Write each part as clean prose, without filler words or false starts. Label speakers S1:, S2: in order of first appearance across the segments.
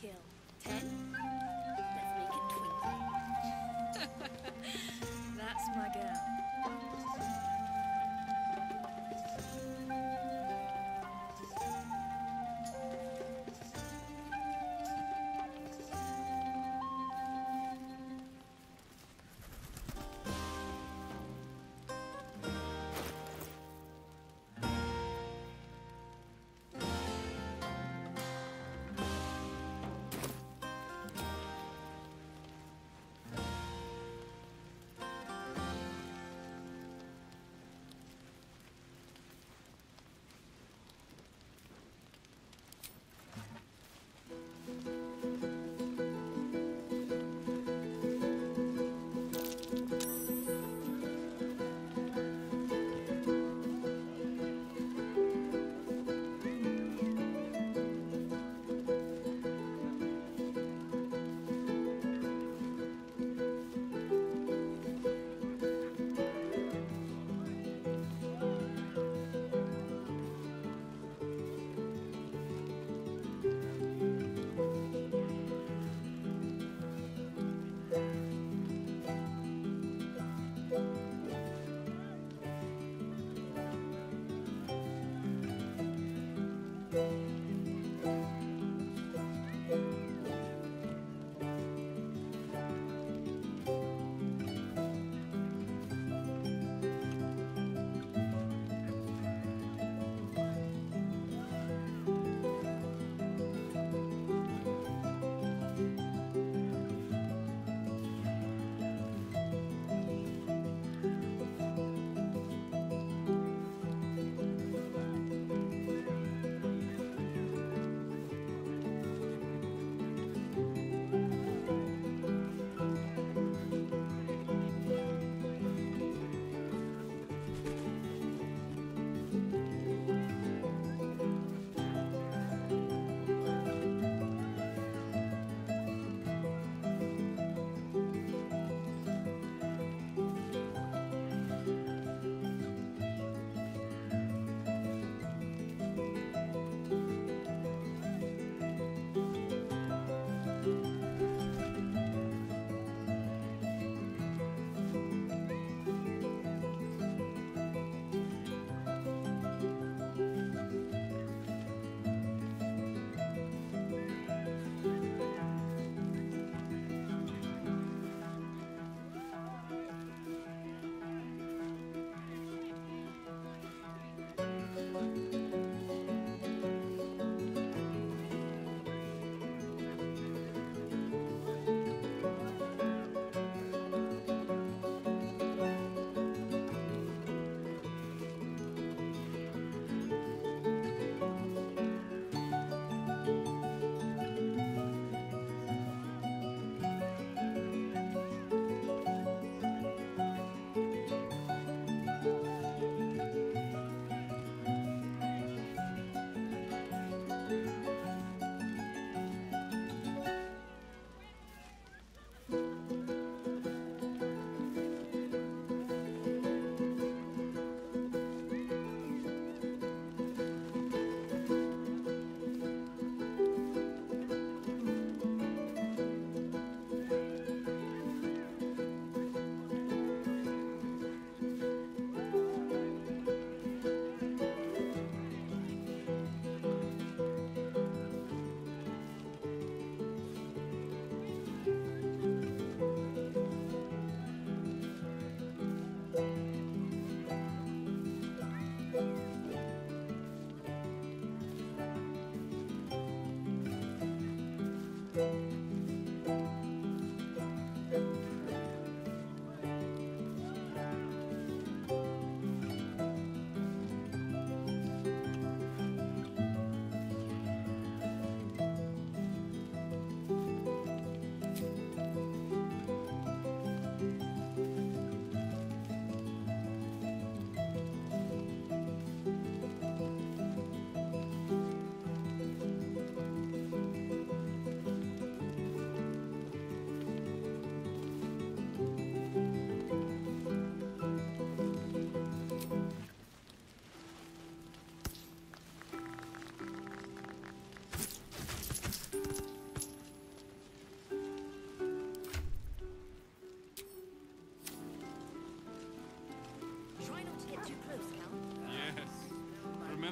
S1: kill. 10? Let's make it 20. That's my girl.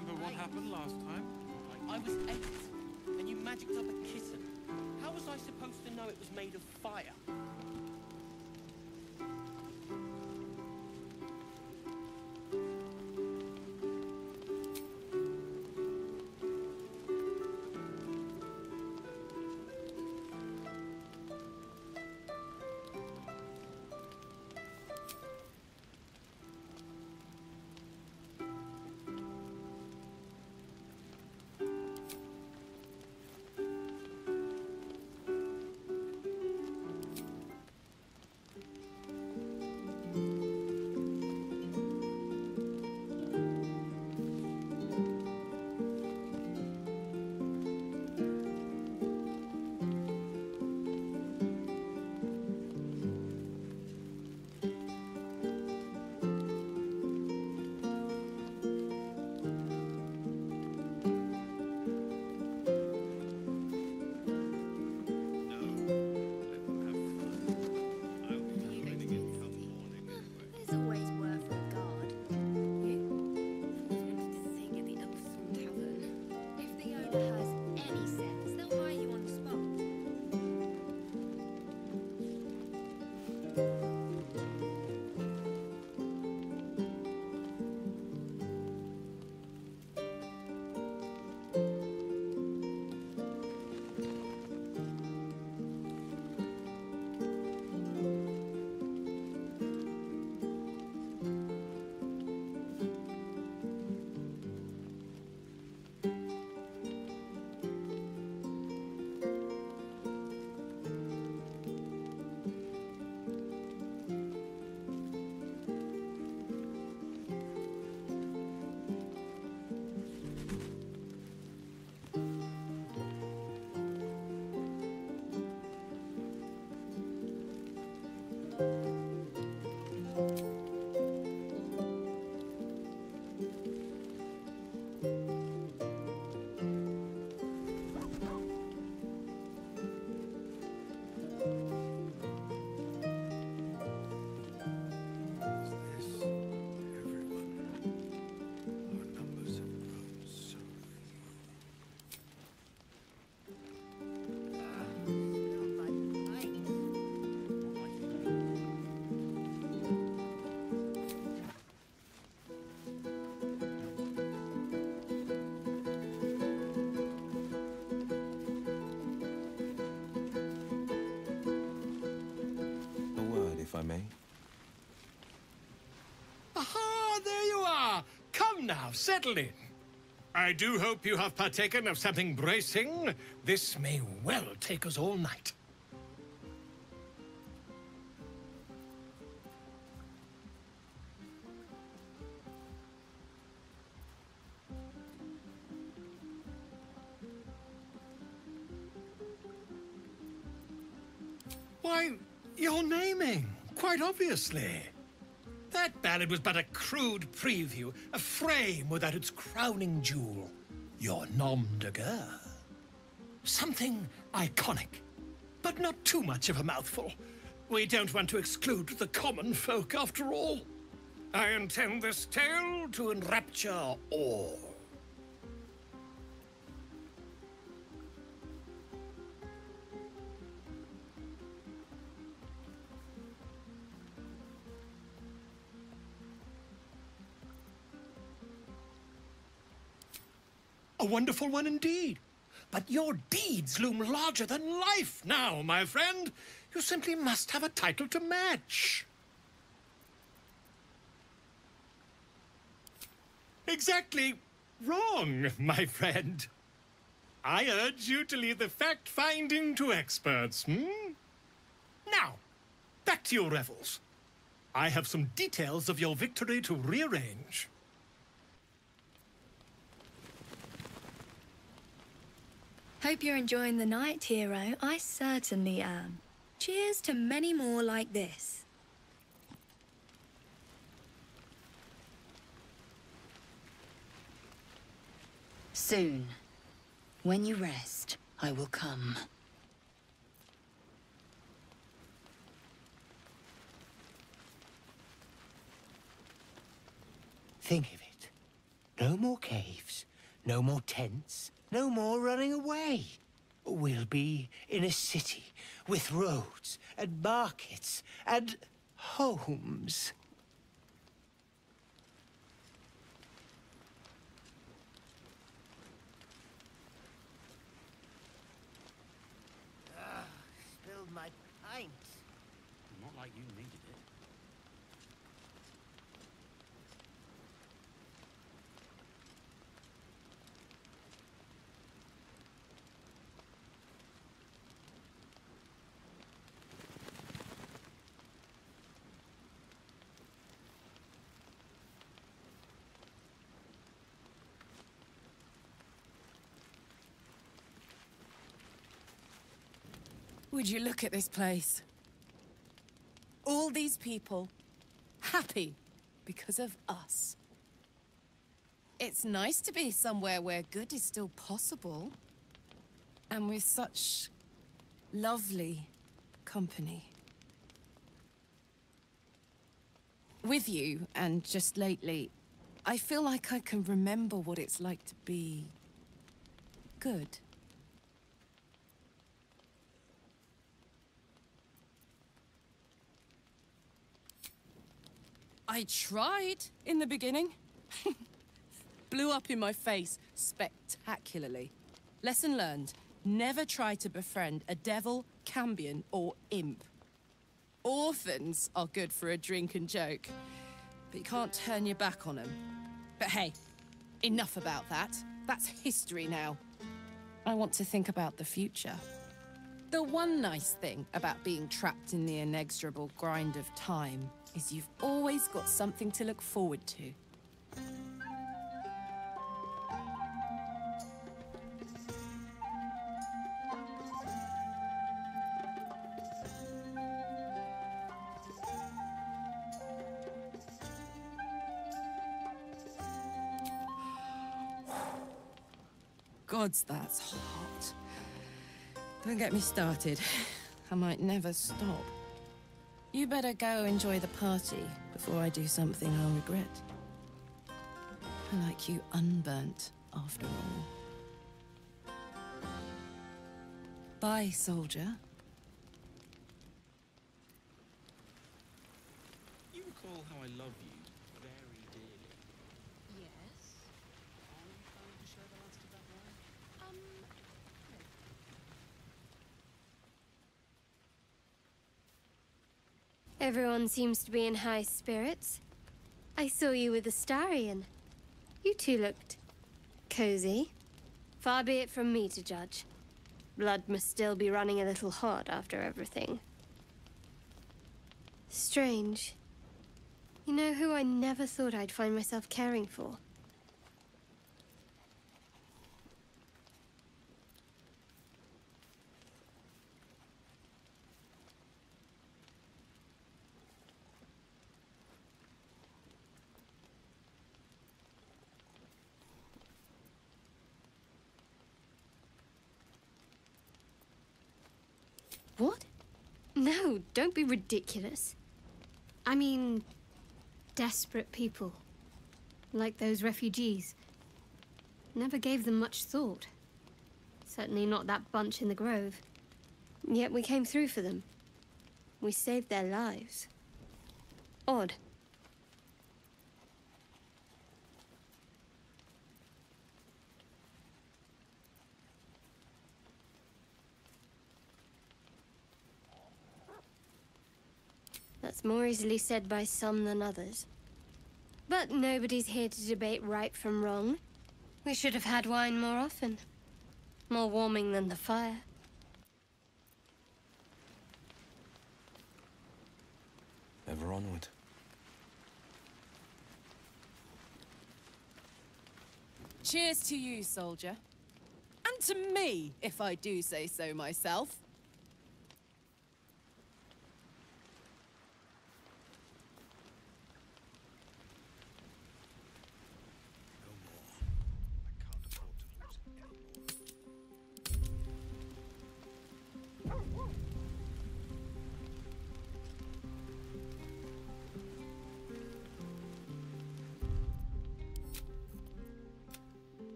S2: remember what happened last time?
S3: I was 8, and you magicked up a kitten. How was I supposed to know it was made of fire?
S1: There's always work for a guard. You? To sing at the Elfsong Tavern. If the owner has any sense, they'll hire you on the spot.
S4: A word, if I may.
S5: Aha, there you are. Come now, settle in. I do hope you have partaken of something bracing. This may well take us all night. Why, you're naming, quite obviously. That ballad was but a crude preview, a frame without its crowning jewel, your nom de guerre. Something iconic, but not too much of a mouthful. We don't want to exclude the common folk, after all. I intend this tale to enrapture all. A wonderful one indeed. But your deeds loom larger than life now, my friend. You simply must have a title to match. Exactly wrong, my friend. I urge you to leave the fact-finding to experts, Now, back to your revels. I have some details of your victory to rearrange.
S1: Hope you're enjoying the night, hero. I certainly am. Cheers to many more like this.
S6: Soon, when you rest, I will come.
S7: Think of it.
S2: No more caves, no more tents, no more running away. We'll be in a city with roads and markets and homes.
S4: Spilled my pint.
S3: Not like you needed it.
S7: Would you look at this place? All these people happy because of us. It's nice to be somewhere where good is still possible. And with such lovely company. With you, and just lately, I feel like I can remember what it's like to be good. I tried in the beginning. Blew up in my face spectacularly. Lesson learned. Never try to befriend a devil, cambion, or imp. Orphans are good for a drink and joke, but you can't turn your back on them. But hey, enough about that. That's history now. I want to think about the future. The one nice thing about being trapped in the inexorable grind of time is you've always got something to look forward to. Gods, that's hot. Don't get me started. I might never stop. You better go enjoy the party before I do something I'll regret. I like you unburnt, after all. Bye, soldier.
S3: You recall how I love you very dearly.
S1: Yes.
S3: Are you planning to share the last of that wine?
S8: Everyone seems to be in high spirits. I saw you with the Larian. You two looked cozy. Far be it from me to judge. Blood must still be running a little hot after everything. Strange. You know who I never thought I'd find myself caring for? What? No, don't be ridiculous. I mean, desperate people. Like those refugees. Never gave them much thought. Certainly not that bunch in the grove. Yet we came through for them. We saved their lives. Odd. That's more easily said by some than others. But nobody's here to debate right from wrong. We should have had wine more often. More warming than the fire.
S9: Ever onward.
S7: Cheers to you, soldier. And to me, if I do say so myself.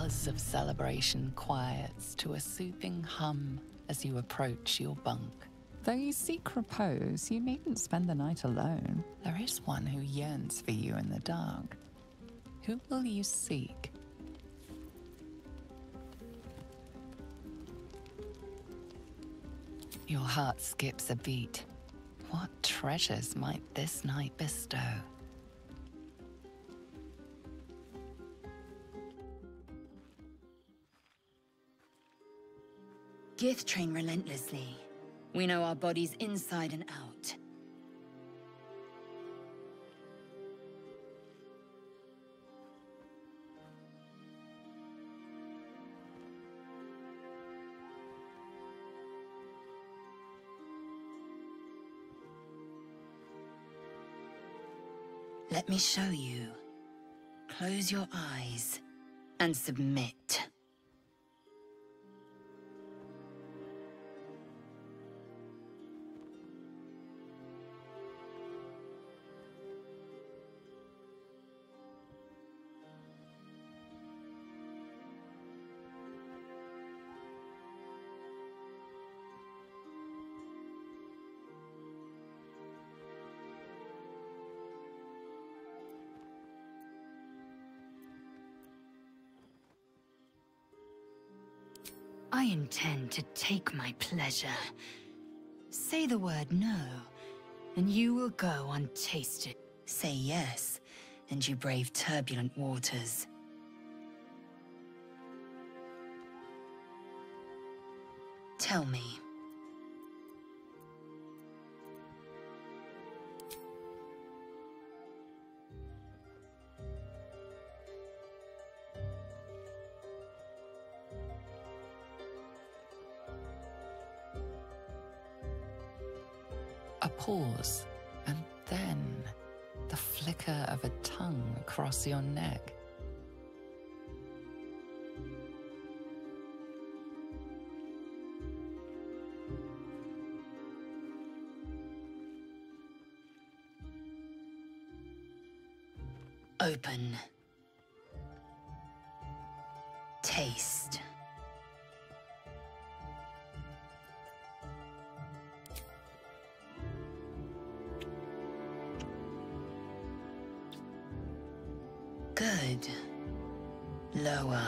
S10: buzz of celebration quiets to a soothing hum as you approach your bunk.
S11: Though you seek repose, you needn't spend the night alone.
S10: There is one who yearns for you in the dark. Who will you seek? Your heart skips a beat. What treasures might this night bestow?
S6: Gith train relentlessly. We know our bodies inside and out. Let me show you. Close your eyes and submit. I intend to take my pleasure. Say the word no, and you will go untasted. Say yes, and you brave turbulent waters. Tell me.
S10: A pause, and then the flicker of a tongue across your neck.
S6: Open. Taste. Good. Lower.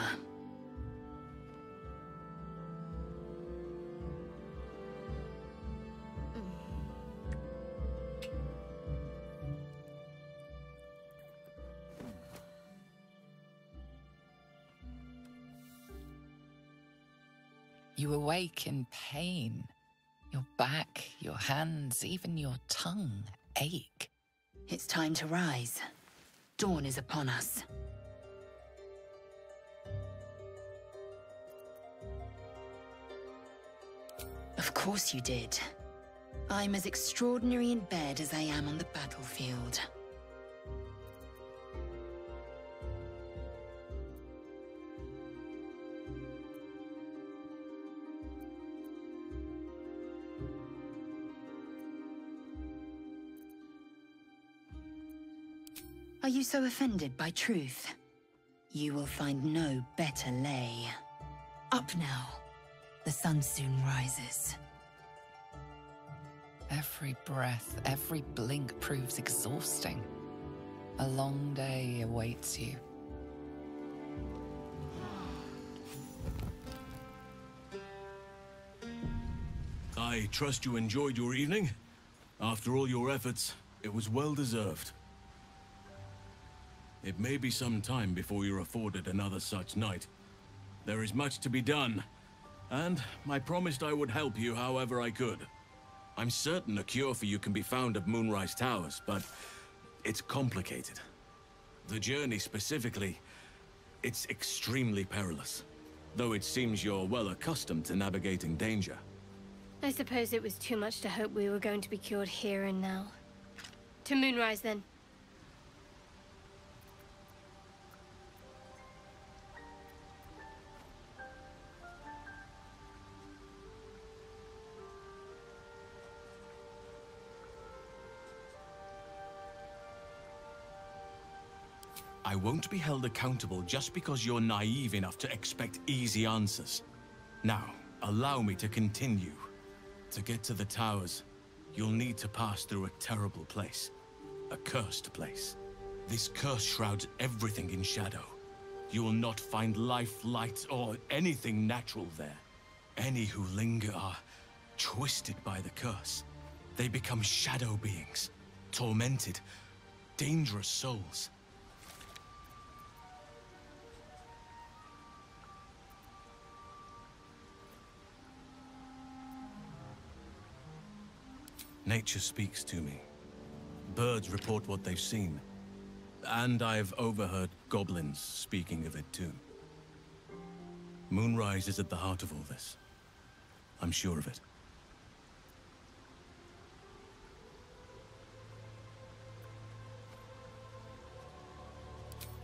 S10: You awake in pain. Your back, your hands, even your tongue ache.
S6: It's time to rise. Dawn is upon us. Of course you did. I'm as extraordinary in bed as I am on the battlefield. Are you so offended by truth? You will find no better lay. Up now. The sun soon rises.
S10: Every breath, every blink proves exhausting. A long day awaits you.
S12: I trust you enjoyed your evening. After all your efforts, it was well deserved. It may be some time before you're afforded another such night. There is much to be done, and I promised I would help you however I could. I'm certain a cure for you can be found at Moonrise Towers, but it's complicated. The journey specifically, it's extremely perilous, though it seems you're well accustomed to navigating danger.
S8: I suppose it was too much to hope we were going to be cured here and now. To Moonrise, then.
S12: I won't be held accountable just because you're naive enough to expect easy answers. Now, allow me to continue. To get to the towers, you'll need to pass through a terrible place. A cursed place. This curse shrouds everything in shadow. You will not find life, light, or anything natural there. Any who linger are twisted by the curse. They become shadow beings, tormented, dangerous souls. Nature speaks to me. Birds report what they've seen. And I've overheard goblins speaking of it too. Moonrise is at the heart of all this. I'm sure of it.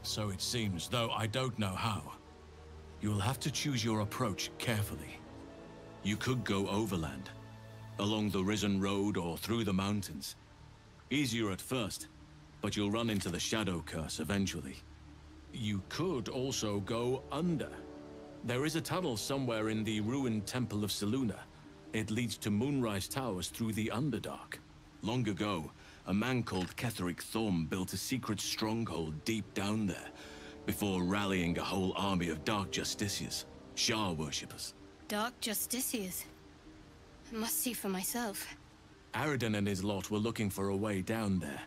S12: So it seems, though I don't know how. You'll have to choose your approach carefully. You could go overland, along the Risen Road or through the mountains. Easier at first, but you'll run into the Shadow Curse eventually. You could also go under. There is a tunnel somewhere in the ruined Temple of Selûne. It leads to Moonrise Towers through the Underdark. Long ago, a man called Ketheric Thorm built a secret stronghold deep down there, before rallying a whole army of Dark Justiciars, Shah worshippers.
S8: Dark Justiciars? I must see for myself.
S12: Aradin and his lot were looking for a way down there.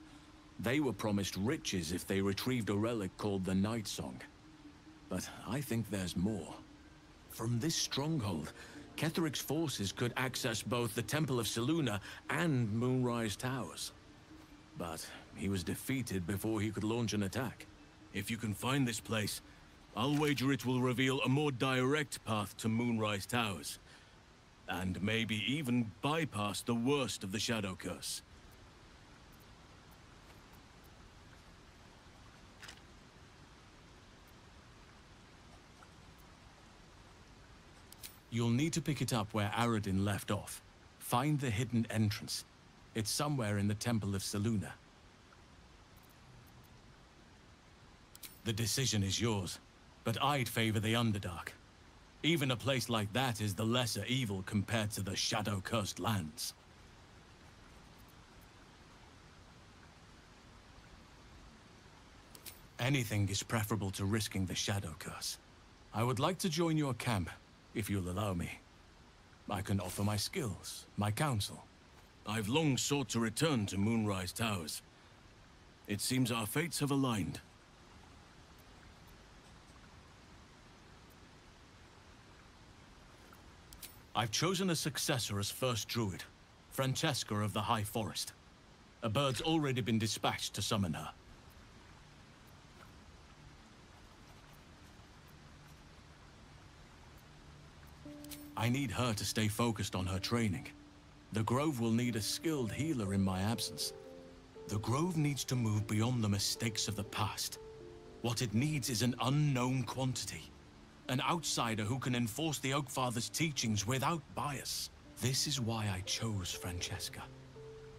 S12: They were promised riches if they retrieved a relic called the Night Song. But I think there's more. From this stronghold, Ketheric's forces could access both the Temple of Selûne and Moonrise Towers. But he was defeated before he could launch an attack. If you can find this place, I'll wager it will reveal a more direct path to Moonrise Towers. And maybe even bypass the worst of the Shadow Curse. You'll need to pick it up where Aradin left off. Find the hidden entrance. It's somewhere in the Temple of Selûne. The decision is yours, but I'd favor the Underdark. Even a place like that is the lesser evil compared to the shadow-cursed lands. Anything is preferable to risking the Shadow Curse. I would like to join your camp, if you'll allow me. I can offer my skills, my counsel. I've long sought to return to Moonrise Towers. It seems our fates have aligned. I've chosen a successor as first druid, Francesca of the High Forest. A bird's already been dispatched to summon her. I need her to stay focused on her training. The Grove will need a skilled healer in my absence. The Grove needs to move beyond the mistakes of the past. What it needs is an unknown quantity. An outsider who can enforce the Oakfather's teachings without bias. This is why I chose Francesca.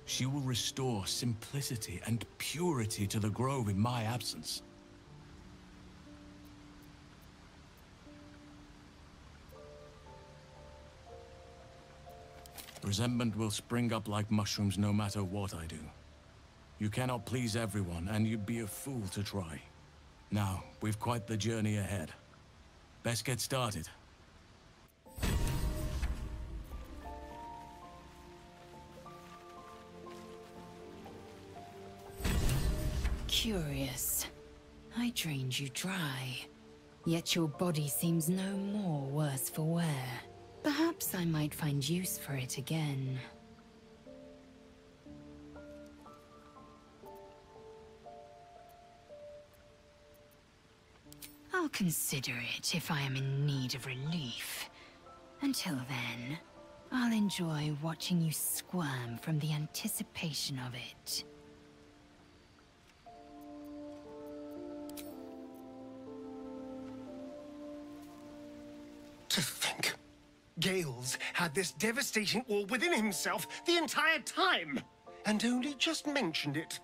S12: She will restore simplicity and purity to the Grove in my absence. Resentment will spring up like mushrooms no matter what I do. You cannot please everyone, and you'd be a fool to try. Now, we've quite the journey ahead. Best get started.
S6: Curious. I drained you dry. Yet your body seems no more worse for wear. Perhaps I might find use for it again. I'll consider it if I am in need of relief. Until then, I'll enjoy watching you squirm from the anticipation of it.
S2: To think, Gales had this devastating all within himself the entire time, and only just mentioned it.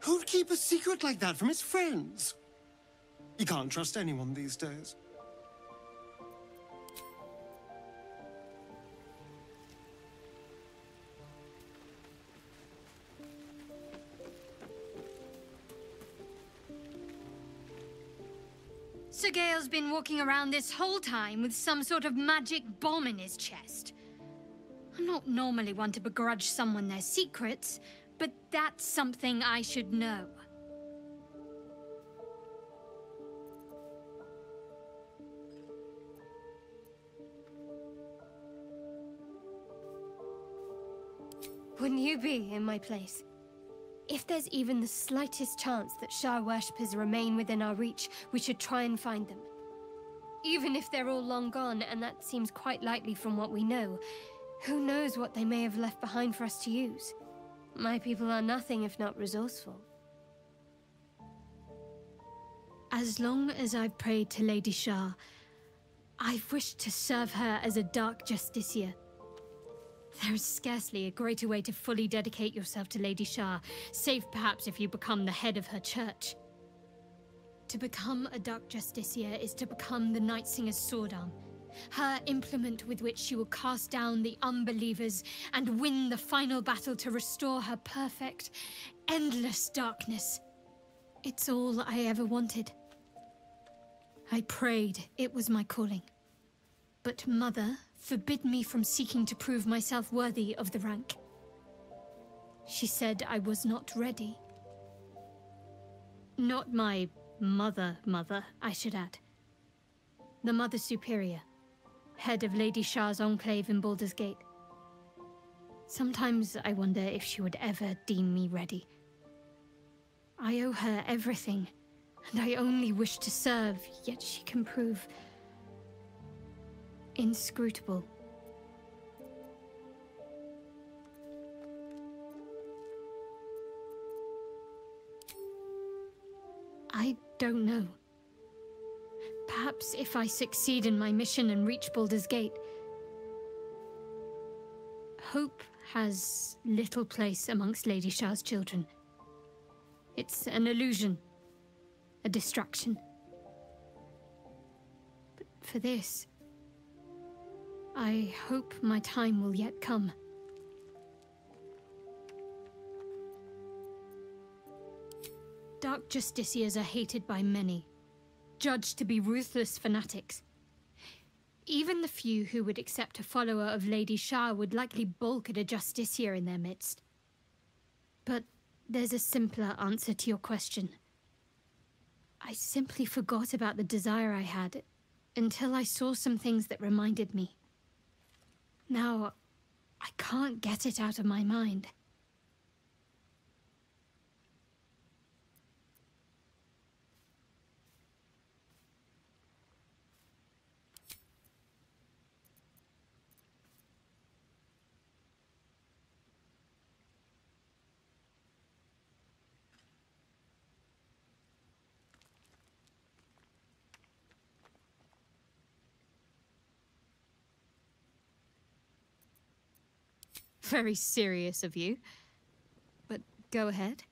S13: Who'd keep a secret like that from his friends? You can't trust anyone these days.
S8: Sir Gale's been walking around this whole time with some sort of magic bomb in his chest. I'm not normally one to begrudge someone their secrets, but that's something I should know. Wouldn't you be in my place? If there's even the slightest chance that Shah worshippers remain within our reach, we should try and find them. Even if they're all long gone, and that seems quite likely from what we know, who knows what they may have left behind for us to use? My people are nothing if not resourceful. As long as I've prayed to Lady Shah, I've wished to serve her as a Dark Justiciar. There is scarcely a greater way to fully dedicate yourself to Lady Shah, save perhaps if you become the head of her church. To become a Dark Justiciar is to become the Night Singer's sword arm, her implement with which she will cast down the unbelievers and win the final battle to restore her perfect, endless darkness. It's all I ever wanted. I prayed it was my calling. But Mother forbid me from seeking to prove myself worthy of the rank. She said I was not ready. Not my mother, I should add. The Mother Superior, head of Lady Shah's enclave in Baldur's Gate. Sometimes I wonder if she would ever deem me ready. I owe her everything, and I only wish to serve, yet she can prove inscrutable. I don't know. Perhaps if I succeed in my mission and reach Baldur's Gate. Hope has little place amongst Lady Shah's children. It's an illusion, a distraction. But for this, I hope my time will yet come. Dark Justiciars are hated by many, judged to be ruthless fanatics. Even the few who would accept a follower of Lady Shah would likely balk at a Justiciar in their midst. But there's a simpler answer to your question. I simply forgot about the desire I had until I saw some things that reminded me. Now, I can't get it out of my mind. Very serious of you, but go ahead.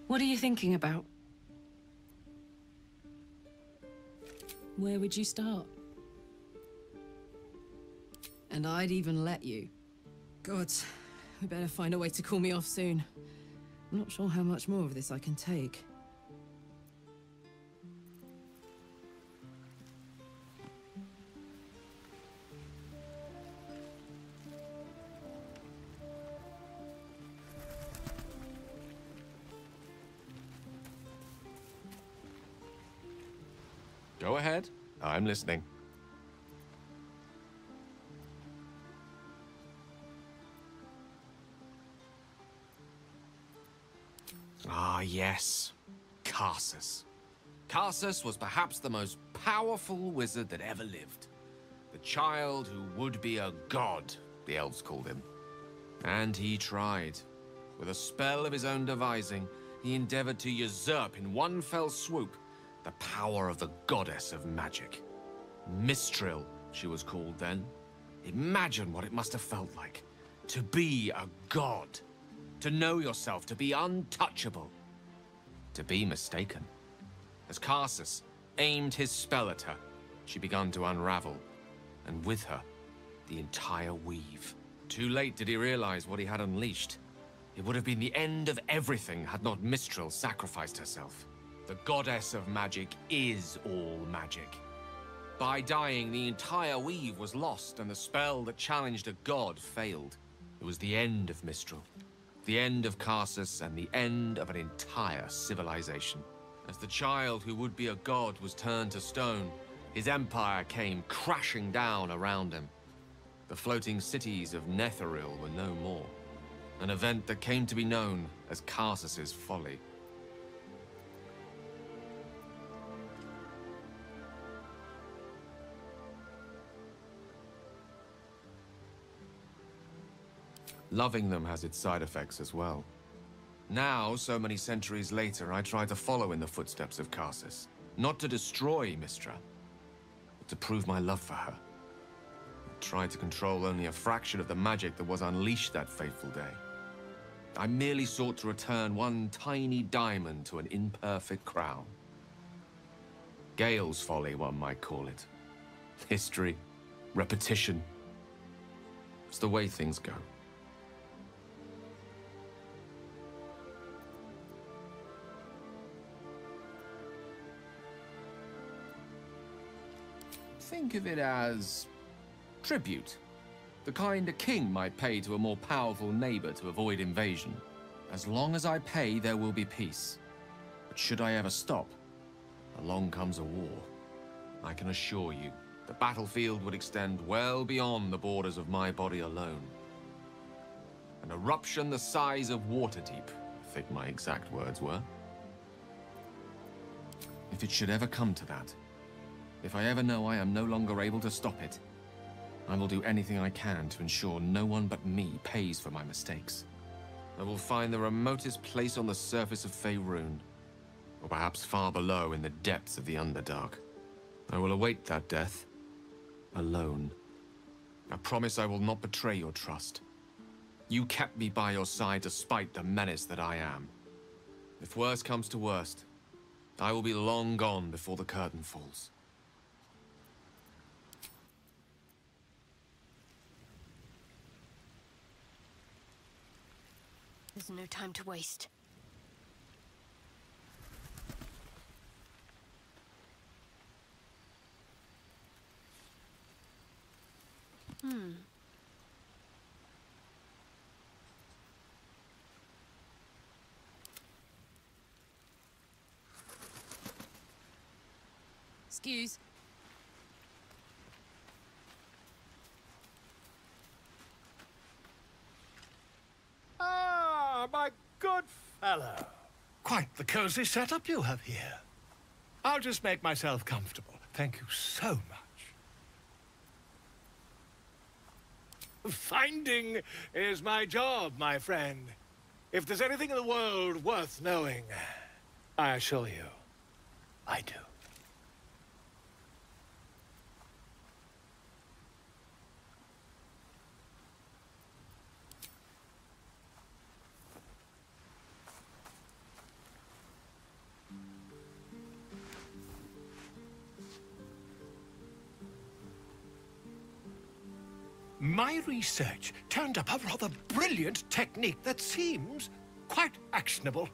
S7: What are you thinking about? Where would you start? And I'd even let you. Gods, we better find a way to cool me off soon. I'm not sure how much more of this I can take.
S14: Go ahead. I'm listening. Ah, yes. Karsus. Karsus was perhaps the most powerful wizard that ever lived. The child who would be a god, the elves called him. And he tried. With a spell of his own devising, he endeavored to usurp in one fell swoop the power of the goddess of magic. Mistral, she was called then. Imagine what it must have felt like to be a god, to know yourself, to be untouchable, to be mistaken. As Karsus aimed his spell at her, she began to unravel, and with her, the entire weave. Too late did he realize what he had unleashed. It would have been the end of everything had not Mistral sacrificed herself. The goddess of magic is all magic. By dying, the entire weave was lost, and the spell that challenged a god failed. It was the end of Mistral, the end of Karsus, and the end of an entire civilization. As the child who would be a god was turned to stone, his empire came crashing down around him. The floating cities of Netheril were no more, an event that came to be known as Karsus's folly. Loving them has its side effects as well. Now, so many centuries later, I try to follow in the footsteps of Karsus. Not to destroy Mistra, but to prove my love for her. I tried to control only a fraction of the magic that was unleashed that fateful day. I merely sought to return one tiny diamond to an imperfect crown. Gale's folly, one might call it. History, repetition. It's the way things go. Think of it as tribute. The kind a king might pay to a more powerful neighbor to avoid invasion. As long as I pay, there will be peace. But should I ever stop, along comes a war. I can assure you, the battlefield would extend well beyond the borders of my body alone. An eruption the size of Waterdeep, I think my exact words were. If it should ever come to that, if I ever know I am no longer able to stop it, I will do anything I can to ensure no one but me pays for my mistakes. I will find the remotest place on the surface of Faerun, or perhaps far below in the depths of the Underdark. I will await that death, alone. I promise I will not betray your trust. You kept me by your side despite the menace that I am. If worst comes to worst, I will be long gone before the curtain falls.
S1: There's no time to waste.
S7: Excuse.
S5: Ah, my good fellow. Quite the cozy setup you have here. I'll just make myself comfortable. Thank you so much. Finding is my job, my friend. If there's anything in the world worth knowing, I assure you, I do. My research turned up a rather brilliant technique that seems quite actionable.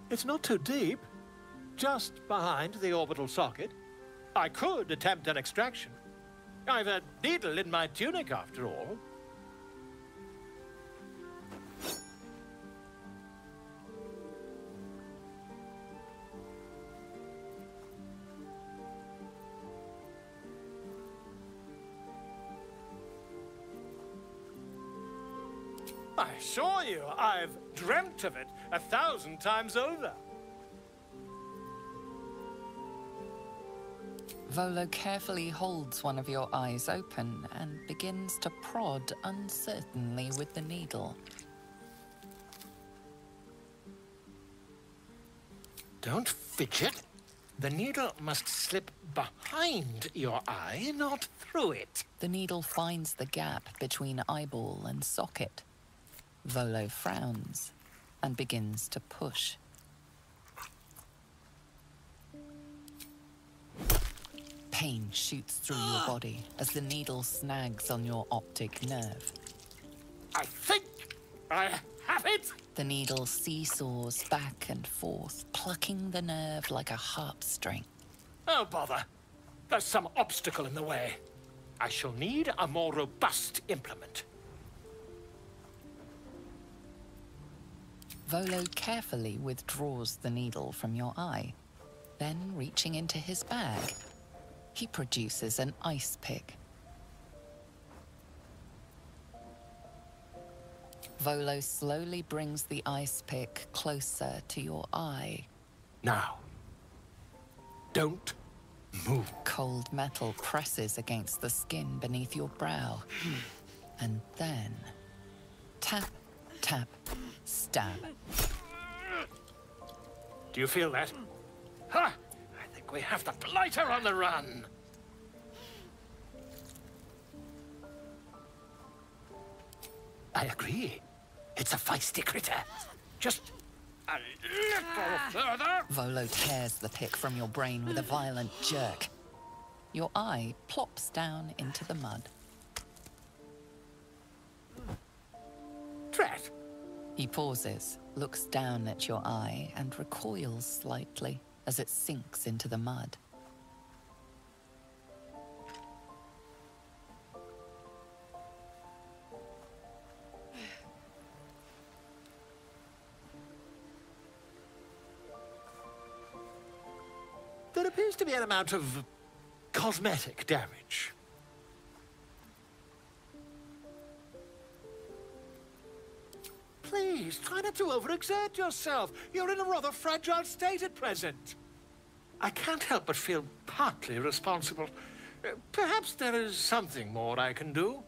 S5: It's not too deep, just behind the orbital socket. I could attempt an extraction. I've a needle in my tunic, after all. I assure you, I've dreamt of it 1,000 times over.
S10: Volo carefully holds one of your eyes open and begins to prod uncertainly with the needle.
S5: Don't fidget. The needle must slip behind your eye, not through it.
S10: The needle finds the gap between eyeball and socket. Volo frowns and begins to push. Pain shoots through your body as the needle snags on your optic nerve.
S5: I think I have it!
S10: The needle seesaws back and forth, plucking the nerve like a harp string.
S5: Oh, bother. There's some obstacle in the way. I shall need a more robust implement.
S10: Volo carefully withdraws the needle from your eye. Then, reaching into his bag, he produces an ice pick. Volo slowly brings the ice pick closer to your eye.
S5: Now, don't move.
S10: Cold metal presses against the skin beneath your brow. And then, tap, tap, stab.
S5: Do you feel that? Ha! I think we have the blighter on the run. I agree. It's a feisty critter. Just a little further.
S10: Volo tears the pick from your brain with a violent jerk. Your eye plops down into the mud.
S5: Drat.
S10: He pauses, looks down at your eye, and recoils slightly as it sinks into the mud.
S5: There appears to be an amount of cosmetic damage. Please, try not to overexert yourself. You're in a rather fragile state at present. I can't help but feel partly responsible. Perhaps there is something more I can do.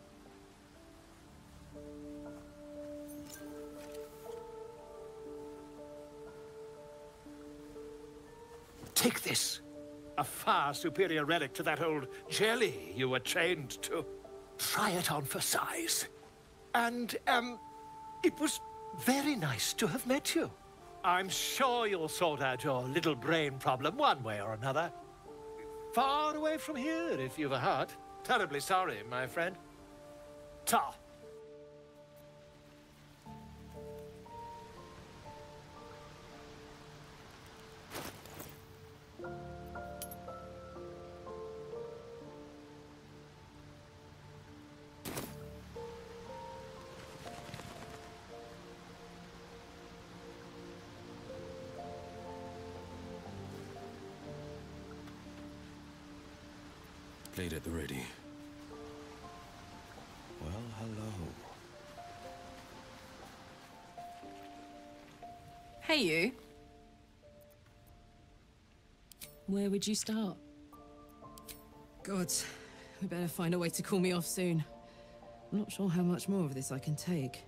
S5: Take this. A far superior relic to that old jelly you were chained to. Try it on for size. And, it was very nice to have met you. I'm sure you'll sort out your little brain problem one way or another. Far away from here, if you've a heart. Terribly sorry, my friend. Ta.
S9: Blade at the ready. Well, hello.
S7: Hey, you. Where would you start? God, we better find a way to cool me off soon. I'm not sure how much more of this I can take.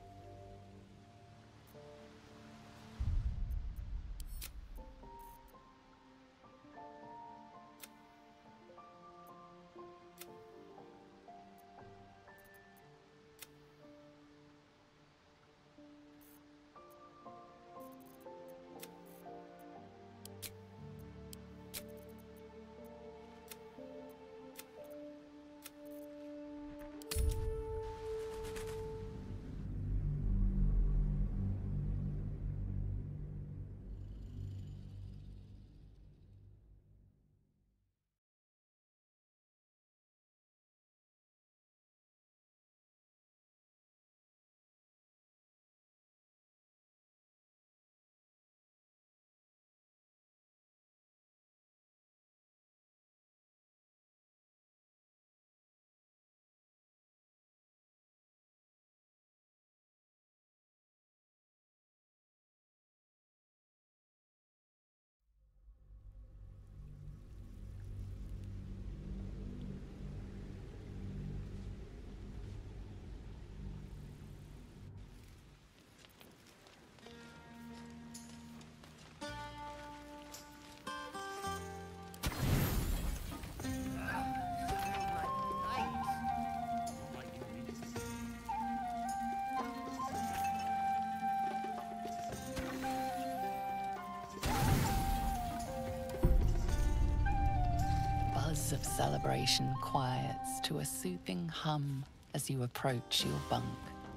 S10: buzz of celebration quiets to a soothing hum as you approach your bunk.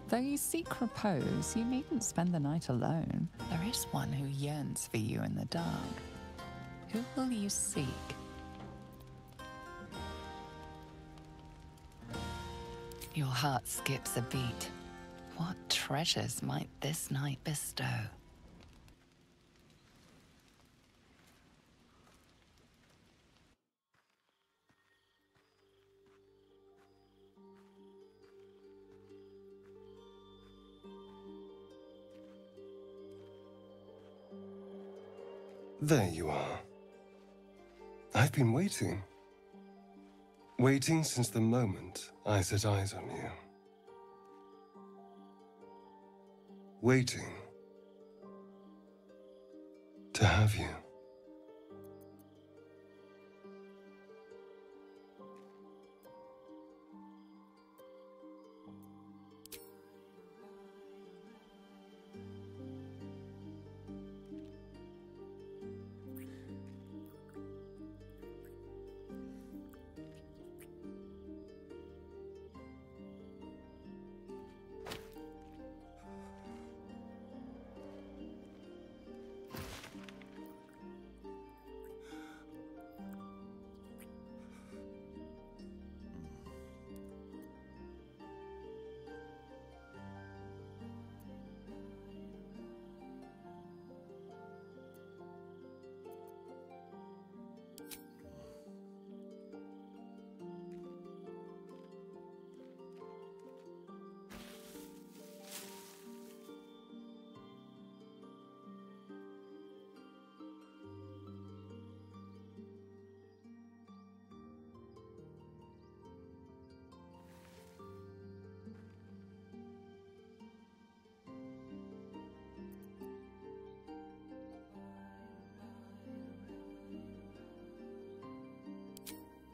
S11: Though you seek repose, you needn't spend the night alone.
S10: There is one who yearns for you in the dark. Who will you seek? Your heart skips a beat. What treasures might this night bestow?
S13: There you are. I've been waiting. Waiting since the moment I set eyes on you. Waiting to have you.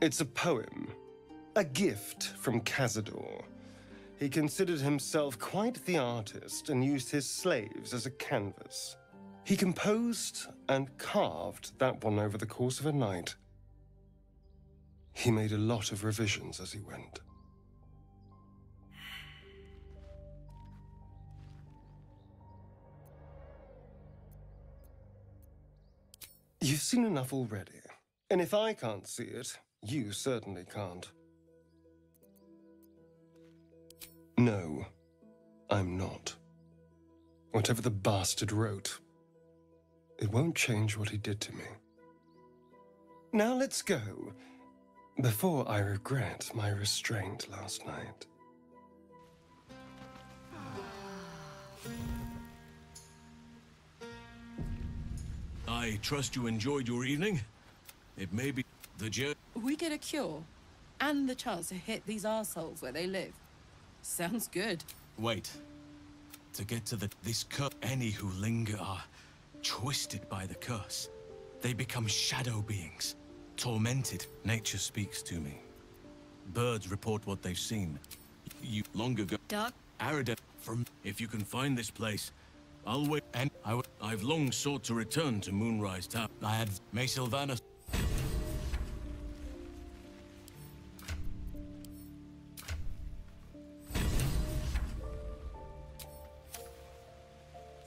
S13: It's a poem, a gift from Cazador. He considered himself quite the artist and used his slaves as a canvas. He composed and carved that one over the course of a night. He made a lot of revisions as he went. You've seen enough already, and if I can't see it, you certainly can't. No, I'm not. Whatever the bastard wrote, it won't change what he did to me. Now let's go, before I regret my restraint last night.
S12: I trust you enjoyed your evening. It may be the journey.
S7: We get a cure, and the chance to hit these arseholes where they live. Sounds good.
S12: Wait. To get to this curse, any who linger are twisted by the curse. They become shadow beings, tormented. Nature speaks to me. Birds report what they've seen. You long ago.
S8: Doc?
S12: Arida, from if you can find this place, I'll wait. And I've long sought to return to Moonrise Tower. I had May Sylvanas.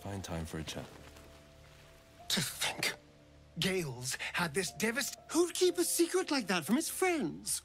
S9: Find time for a chat.
S13: To think, Gales had this Who'd keep a secret like that from his friends?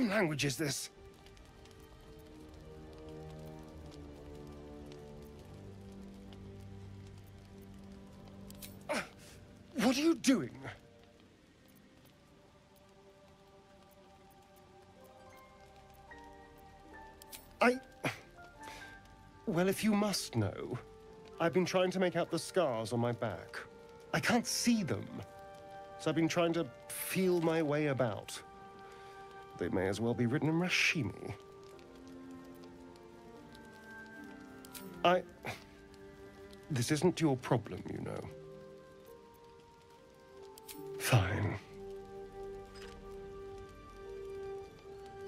S13: damn language is this? What are you doing? Well, if you must know, I've been trying to make out the scars on my back. I can't see them, so I've been trying to feel my way about. They may as well be written in Rashimi. This isn't your problem, you know. Fine.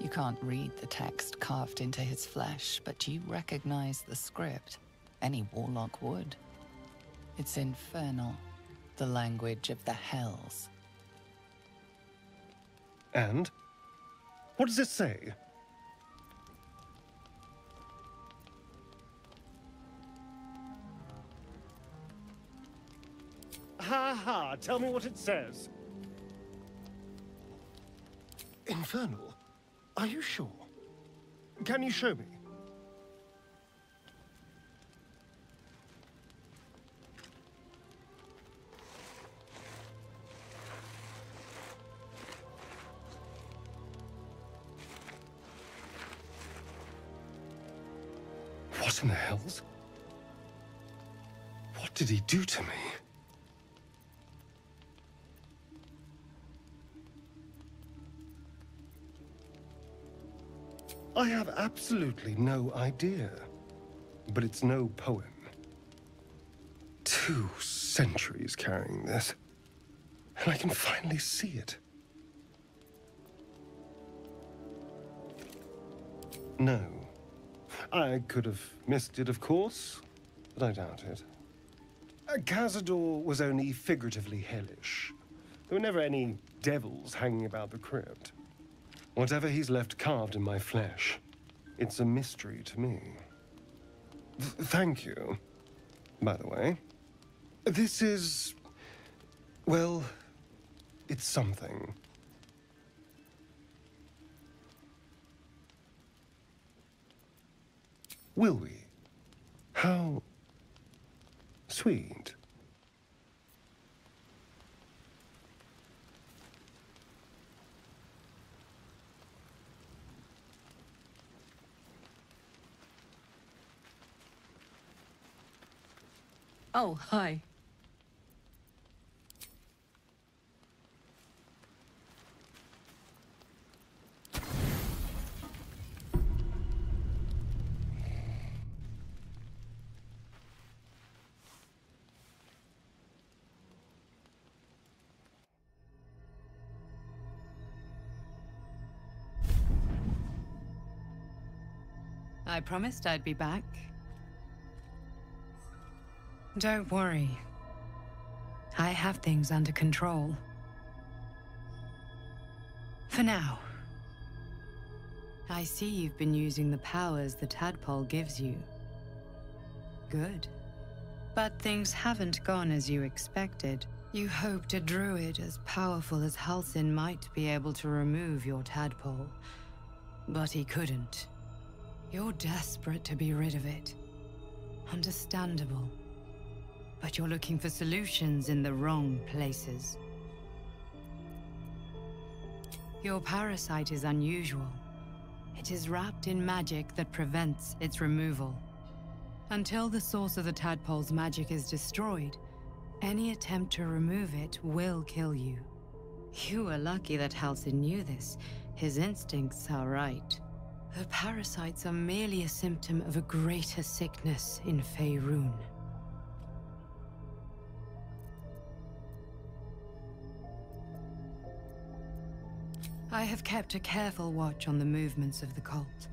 S10: You can't read the text carved into his flesh, but you recognize the script. Any warlock would. It's infernal, the language of the hells.
S13: And? What does it say? Ha ha! Tell me what it says. Infernal? Are you sure? Can you show me? What in the hells? What did he do to me? I have absolutely no idea. But it's no poem. 2 centuries carrying this. And I can finally see it. No. I could have missed it, of course, but I doubt it. Cazador was only figuratively hellish. There were never any devils hanging about the crypt. Whatever he's left carved in my flesh, it's a mystery to me. Thank you, by the way. This is... well, it's something. Will we? How sweet.
S7: Oh, hi.
S6: I promised I'd be back. Don't worry. I have things under control. For now. I see you've been using the powers the tadpole gives you. Good. But things haven't gone as you expected. You hoped a druid as powerful as Halsin might be able to remove your tadpole. But he couldn't. You're desperate to be rid of it. Understandable. But you're looking for solutions in the wrong places. Your parasite is unusual. It is wrapped in magic that prevents its removal. Until the source of the tadpole's magic is destroyed, any attempt to remove it will kill you. You were lucky that Halsin knew this. His instincts are right. The parasites are merely a symptom of a greater sickness in Faerun. I have kept a careful watch on the movements of the cult.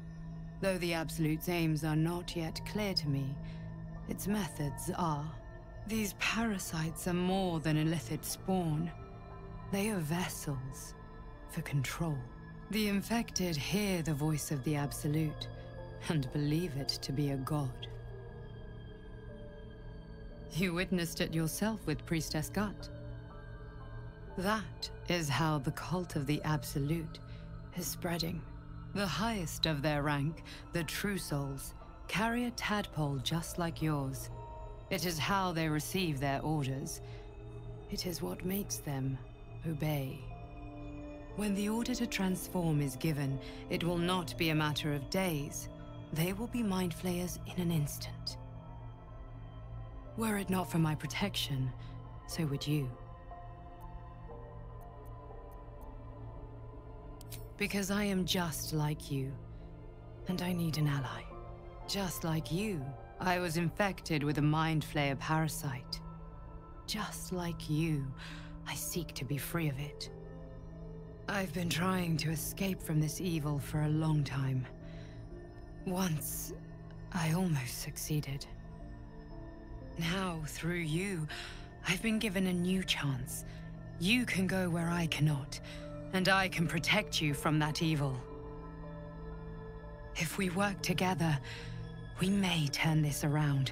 S6: Though the Absolute's aims are not yet clear to me, its methods are. These parasites are more than illithid spawn. They are vessels for control. The infected hear the voice of the Absolute and believe it to be a god. You witnessed it yourself with Priestess Gut. That is how the cult of the Absolute is spreading. The highest of their rank, the True Souls, carry a tadpole just like yours. It is how they receive their orders. It is what makes them obey. When the order to transform is given, it will not be a matter of days. They will be mind flayers in an instant. Were it not for my protection, so would you. Because I am just like you, and I need an ally. Just like you, I was infected with a mind flayer parasite. Just like you, I seek to be free of it. I've been trying to escape from this evil for a long time. Once, I almost succeeded. Now, through you, I've been given a new chance. You can go where I cannot, and I can protect you from that evil. If we work together, we may turn this around.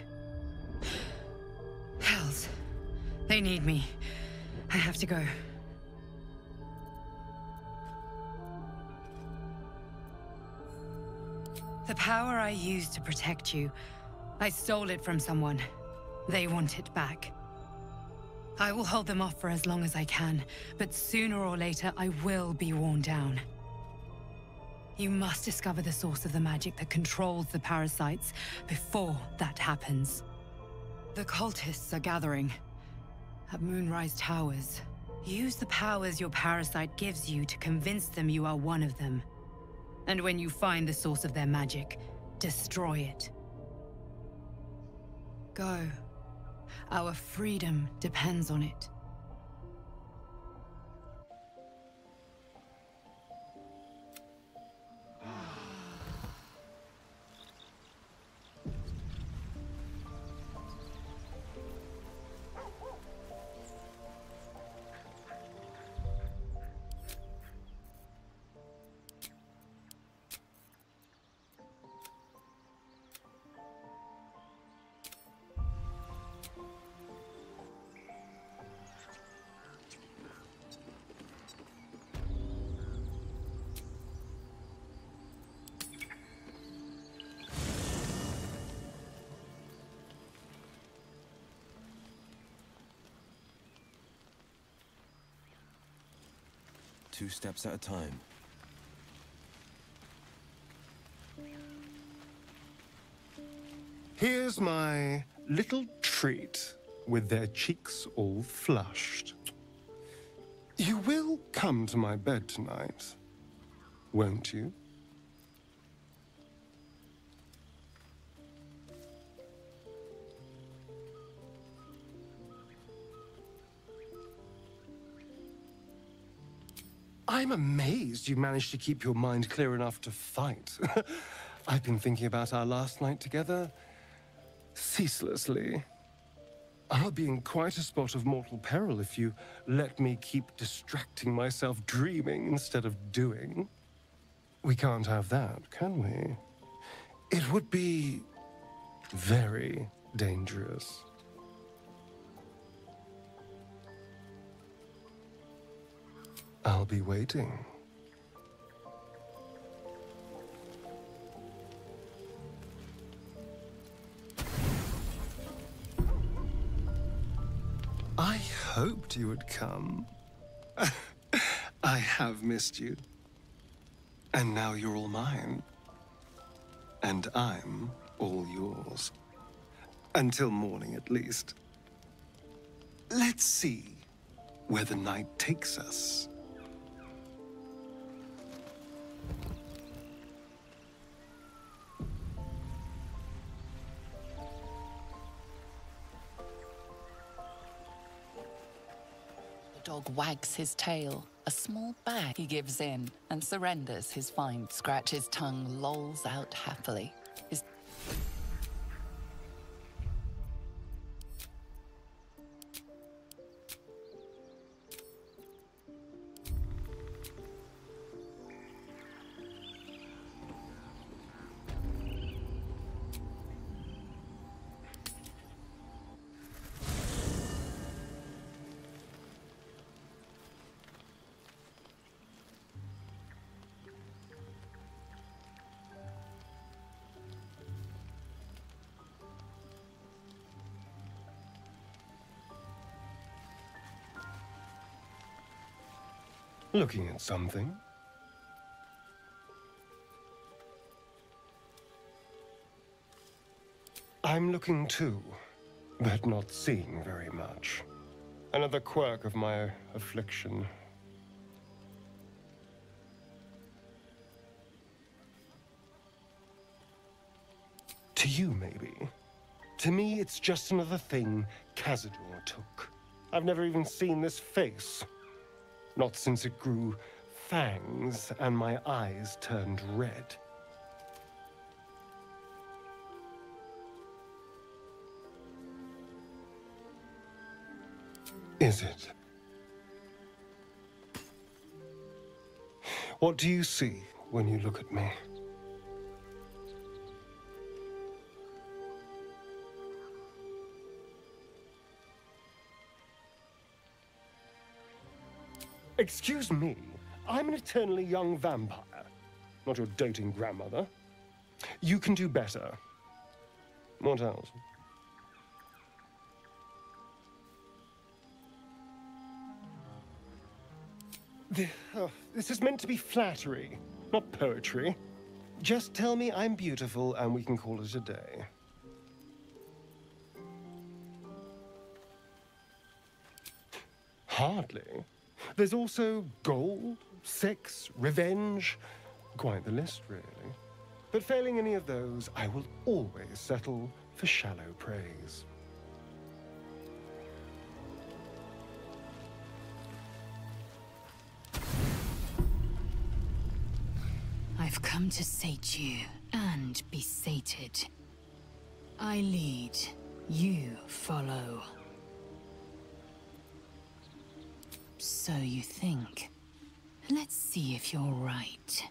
S6: Hells, they need me. I have to go. The power I used to protect you, I stole it from someone. They want it back. I will hold them off for as long as I can, but sooner or later I will be worn down. You must discover the source of the magic that controls the parasites before that happens. The cultists are gathering at Moonrise Towers. Use the powers your parasite gives you to convince them you are one of them. And when you find the source of their magic, destroy it. Go. Our freedom depends on it.
S9: Two steps at a time.
S13: Here's my little treat, with their cheeks all flushed. You will come to my bed tonight, won't you? I'm amazed you managed to keep your mind clear enough to fight. I've been thinking about our last night together ceaselessly. I'll be in quite a spot of mortal peril if you let me keep distracting myself dreaming instead of doing. We can't have that, can we? It would be very dangerous. I'll be waiting. I hoped you would come. I have missed you. And now you're all mine. And I'm all yours. Until morning, at least. Let's see where the night takes us.
S10: The dog wags his tail. A small bag he gives in and surrenders his find. Scratch's tongue lolls out happily. His
S13: Looking at something? I'm looking too, but not seeing very much. Another quirk of my affliction. To you, maybe. To me, it's just another thing Cazador took. I've never even seen this face. Not since it grew fangs and my eyes turned red. Is it? What do you see when you look at me? Excuse me, I'm an eternally young vampire, not your doting grandmother. You can do better. What else? This is meant to be flattery, not poetry. Just tell me I'm beautiful and we can call it a day. Hardly. There's also gold, sex, revenge. Quite the list, really. But failing any of those, I will always settle for shallow praise.
S6: I've come to sate you and be sated. I lead, you follow. So you think. Let's see if you're right.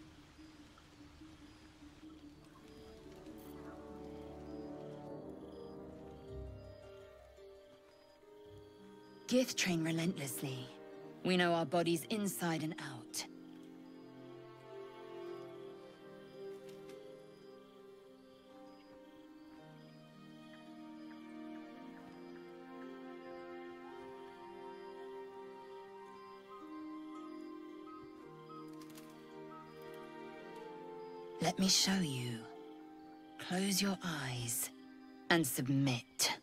S6: Gith train relentlessly. We know our bodies inside and out. Let me show you. Close your eyes and submit.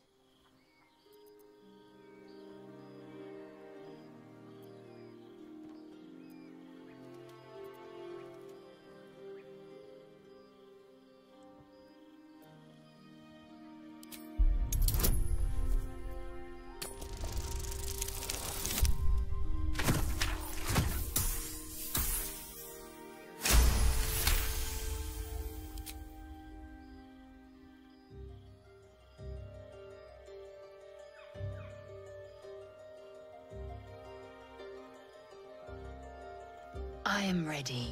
S6: I am ready.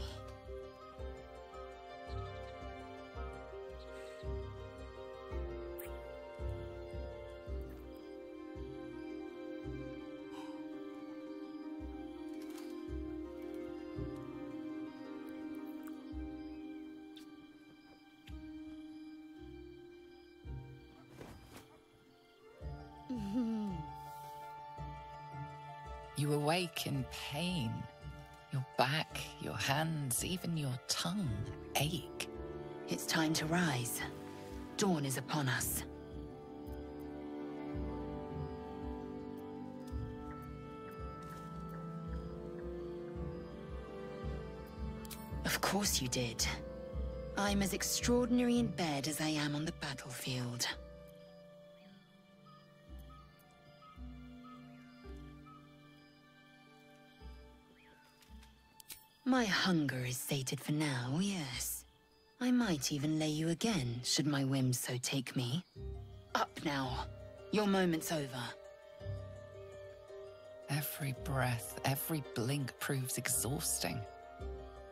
S10: You awake in pain. Your back, your hands, even your tongue ache.
S6: It's time to rise. Dawn is upon us. Of course you did. I'm as extraordinary in bed as I am on the battlefield. My hunger is sated for now, yes. I might even lay you again, should my whims so take me. Up now. Your moment's over.
S10: Every breath, every blink proves exhausting.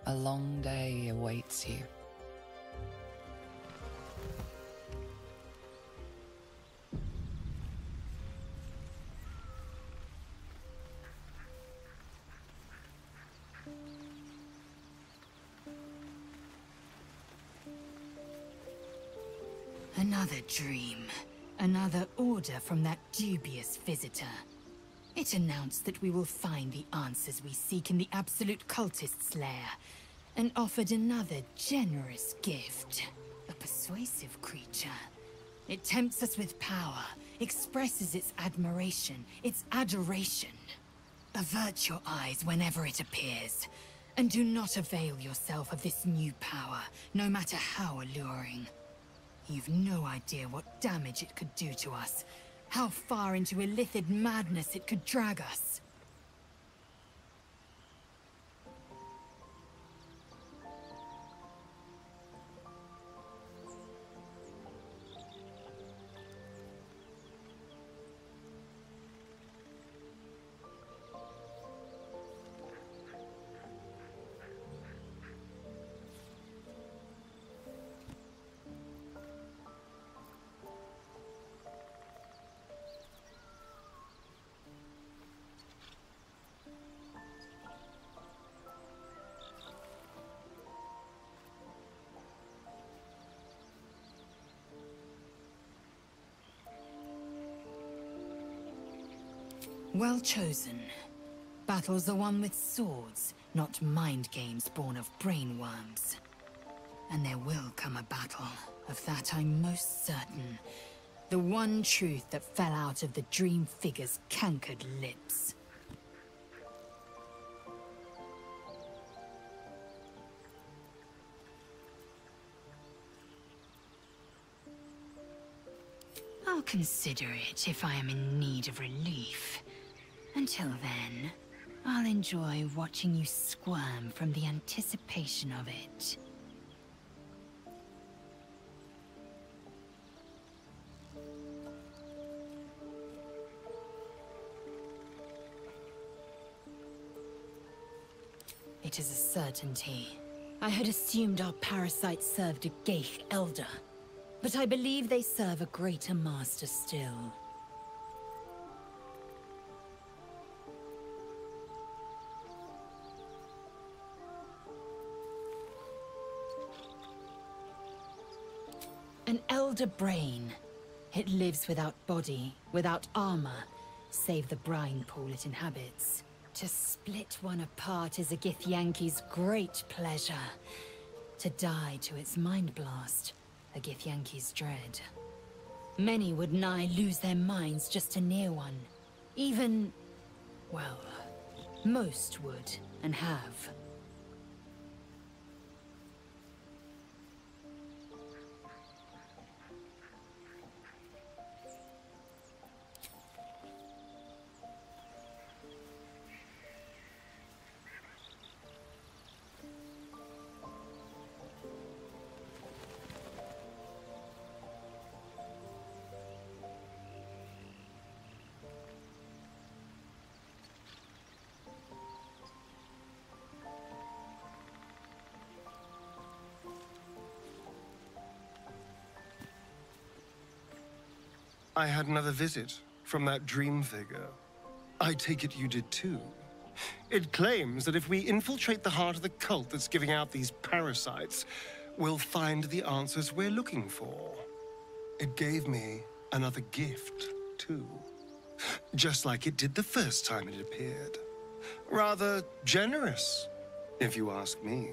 S10: A long day awaits you.
S6: Another dream. Another order from that dubious visitor. It announced that we will find the answers we seek in the Absolute Cultist's lair, and offered another generous gift. A persuasive creature. It tempts us with power, expresses its admiration, its adoration. Avert your eyes whenever it appears, and do not avail yourself of this new power, no matter how alluring. You've no idea what damage it could do to us, how far into illithid madness it could drag us. Well chosen. Battles are won with swords, not mind games born of brainworms. And there will come a battle, of that I'm most certain. The one truth that fell out of the dream figure's cankered lips. I'll consider it if I am in need of relief. Until then, I'll enjoy watching you squirm from the anticipation of it. It is a certainty. I had assumed our parasites served a Geich elder, but I believe they serve a greater master still. An elder brain. It lives without body, without armor, save the brine pool it inhabits. To split one apart is a Githyanki's great pleasure. To die to its mind blast, a Githyanki's dread. Many would nigh lose their minds just to near one. Even, well, most would, and have.
S13: I had another visit from that dream figure. I take it you did too. It claims that if we infiltrate the heart of the cult that's giving out these parasites, we'll find the answers we're looking for. It gave me another gift, too. Just like it did the first time it appeared. Rather generous, if you ask me.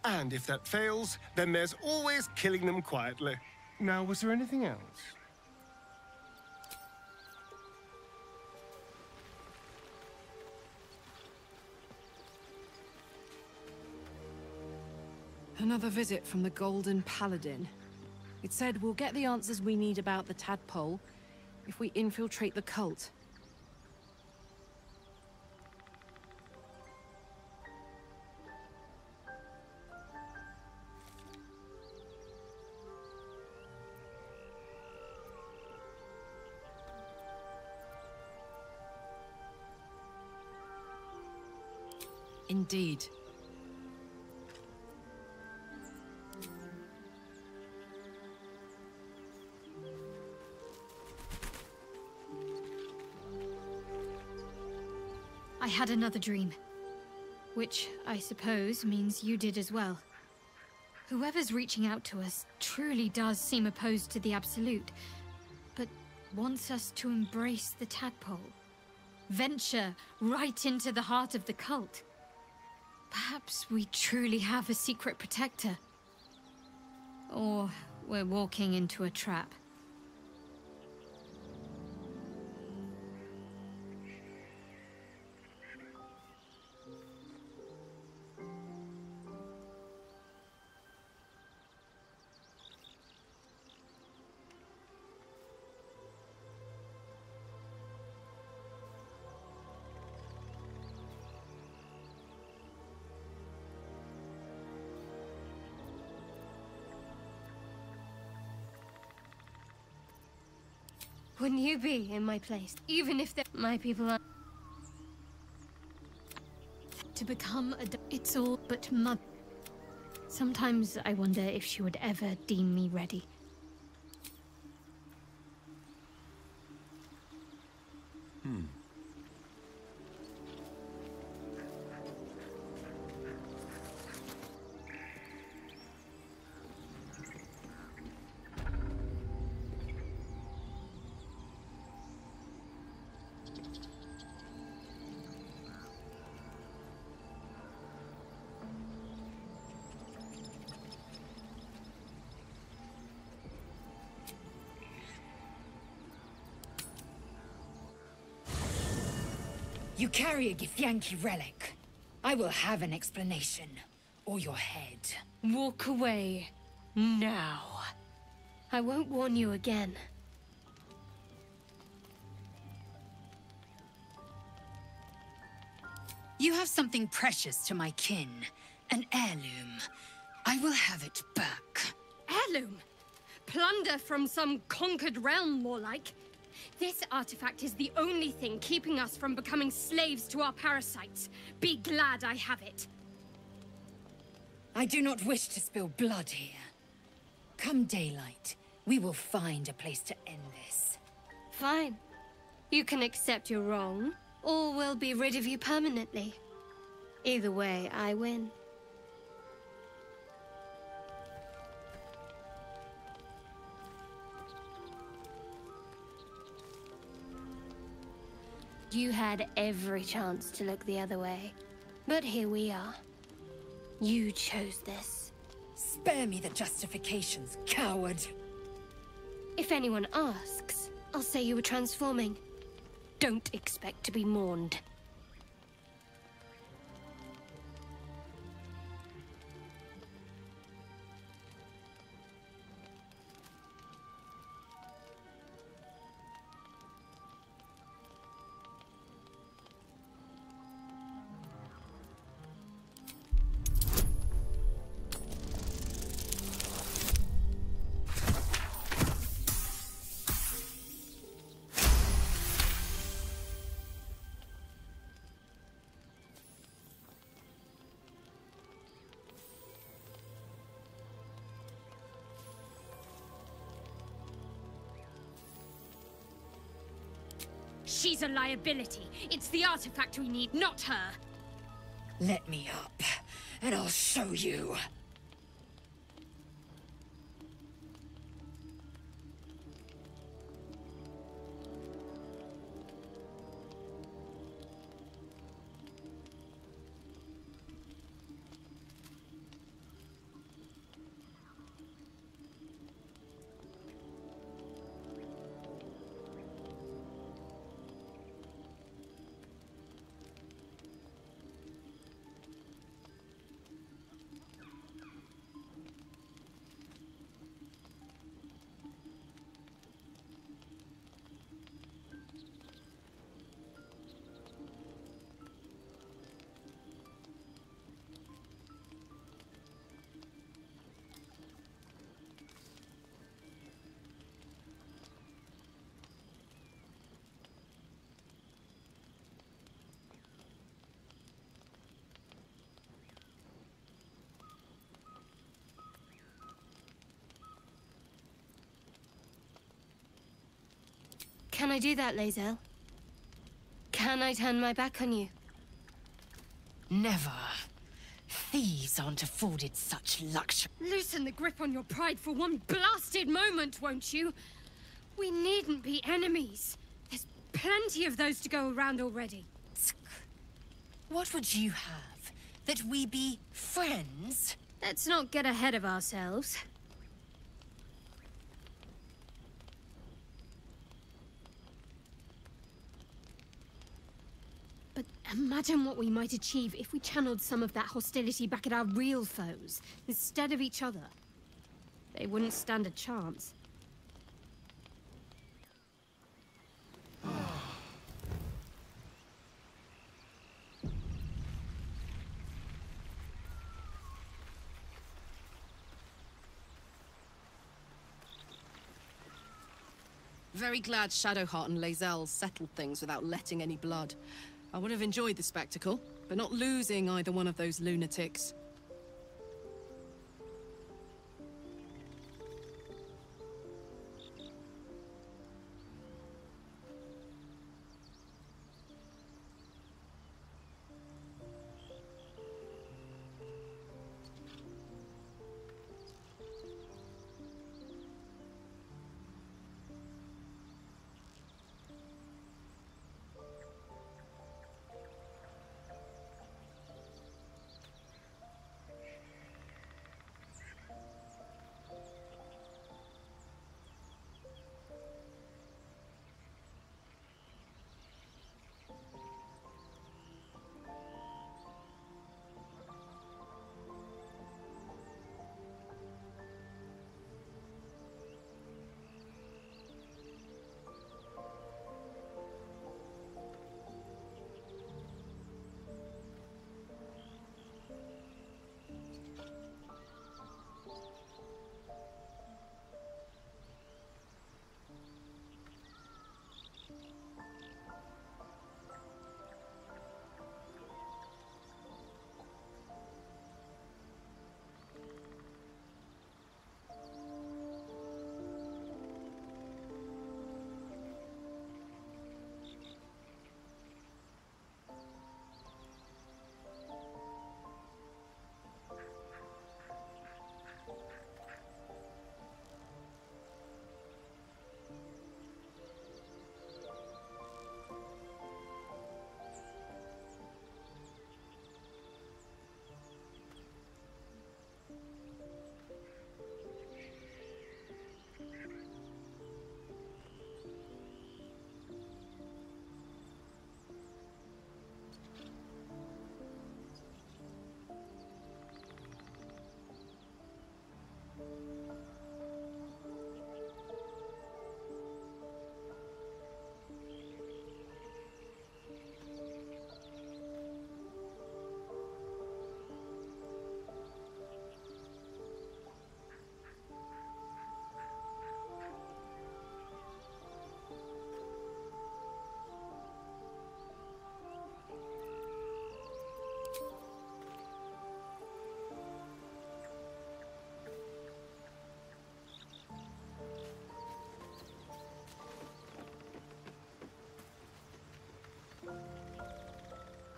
S13: And if that fails, then there's always killing them quietly. Now, was there anything else?
S7: Another visit from the Golden Paladin. It said we'll get the answers we need about the tadpole if we infiltrate the cult. Indeed.
S8: I had another dream. Which, I suppose, means you did as well. Whoever's reaching out to us truly does seem opposed to the Absolute, but wants us to embrace the tadpole. Venture right into the heart of the cult. Perhaps we truly have a secret protector. Or we're walking into a trap. Wouldn't you be in my place, even if my people are... To become a... It's all but mud. Sometimes I wonder if she would ever deem me ready.
S6: You carry a Githyanki relic. I will have an explanation. Or your head.
S8: Walk away. Now. I won't warn you again.
S6: You have something precious to my kin. An heirloom. I will have it back.
S8: Heirloom? Plunder from some conquered realm, more like. This artifact is the only thing keeping us from becoming slaves to our parasites. Be glad I have it.
S6: I do not wish to spill blood here. Come daylight, we will find a place to end this.
S8: Fine. You can accept you're wrong, or we'll be rid of you permanently. Either way, I win. You had every chance to look the other way, but here we are. You chose this.
S6: Spare me the justifications, coward.
S8: If anyone asks, I'll say you were transforming. Don't expect to be mourned. She's a liability. It's the artifact we need, not her.
S6: Let me up, and I'll show you.
S8: Can I do that, Lae'zel? Can I turn my back on you?
S6: Never. Thieves aren't afforded such luxury.
S8: Loosen the grip on your pride for one blasted moment, won't you? We needn't be enemies. There's plenty of those to go around already.
S6: What would you have? That we be friends?
S8: Let's not get ahead of ourselves. But imagine what we might achieve if we channeled some of that hostility back at our real foes, instead of each other. They wouldn't stand a chance.
S7: Very glad Shadowheart and Lae'zel settled things without letting any blood. I would have enjoyed the spectacle, but not losing either one of those lunatics.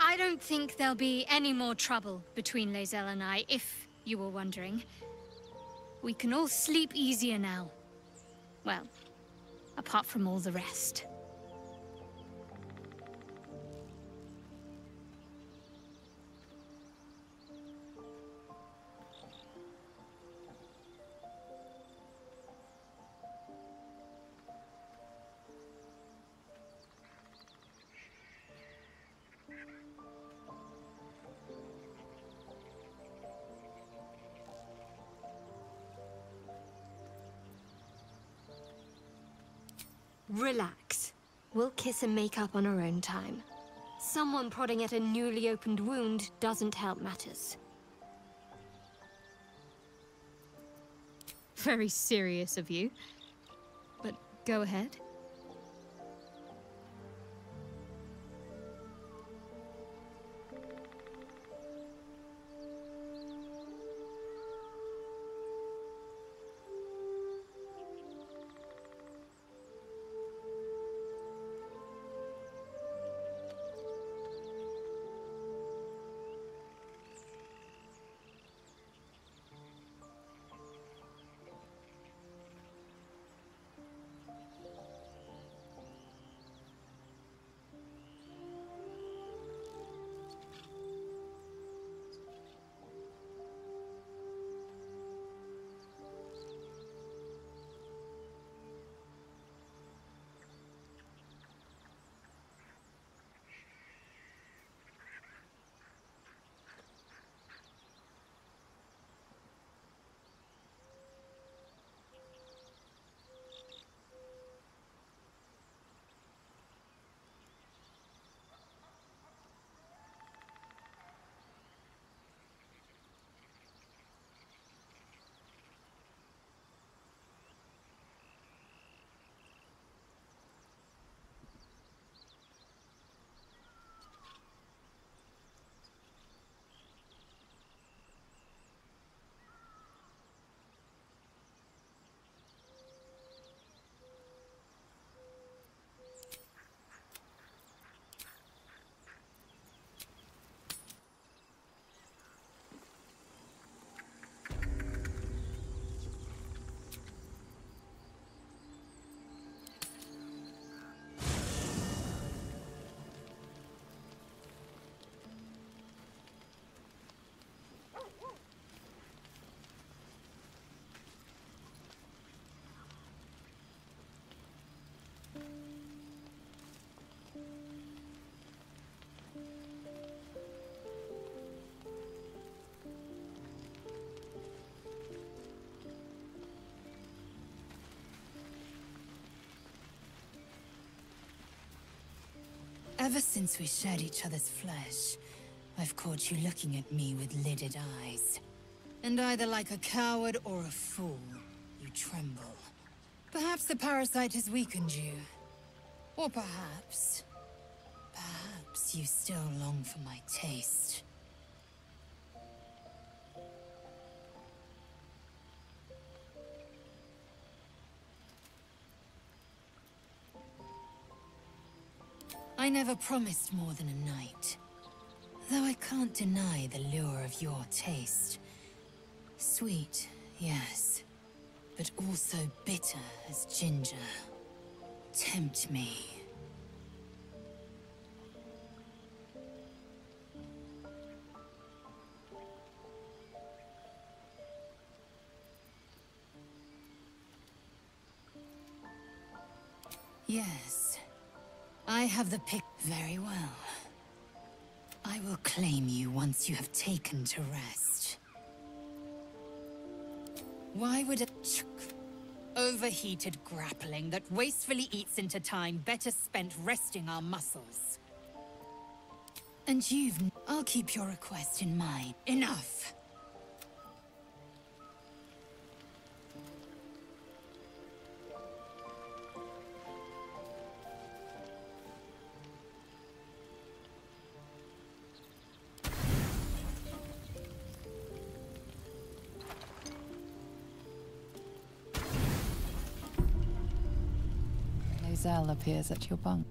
S8: I don't think there'll be any more trouble between Lae'zel and I, if you were wondering. We can all sleep easier now. Well, apart from all the rest. Relax. We'll kiss and make up on our own time. Someone prodding at a newly opened wound doesn't help matters. Very serious of you. But go ahead.
S6: Ever since we shared each other's flesh, I've caught you looking at me with lidded eyes. And either like a coward or a fool, you tremble. Perhaps the parasite has weakened you. Or perhaps you still long for my taste. I never promised more than a night. Though I can't deny the lure of your taste. Sweet, yes, but also bitter as ginger. Tempt me. Yes, I have the pick. Very well. I will claim you once you have taken to rest. Why would a overheated grappling that wastefully eats into time better spent resting our muscles? And I'll keep your request in mind. Enough!
S11: Lae'zel appears at your bunk.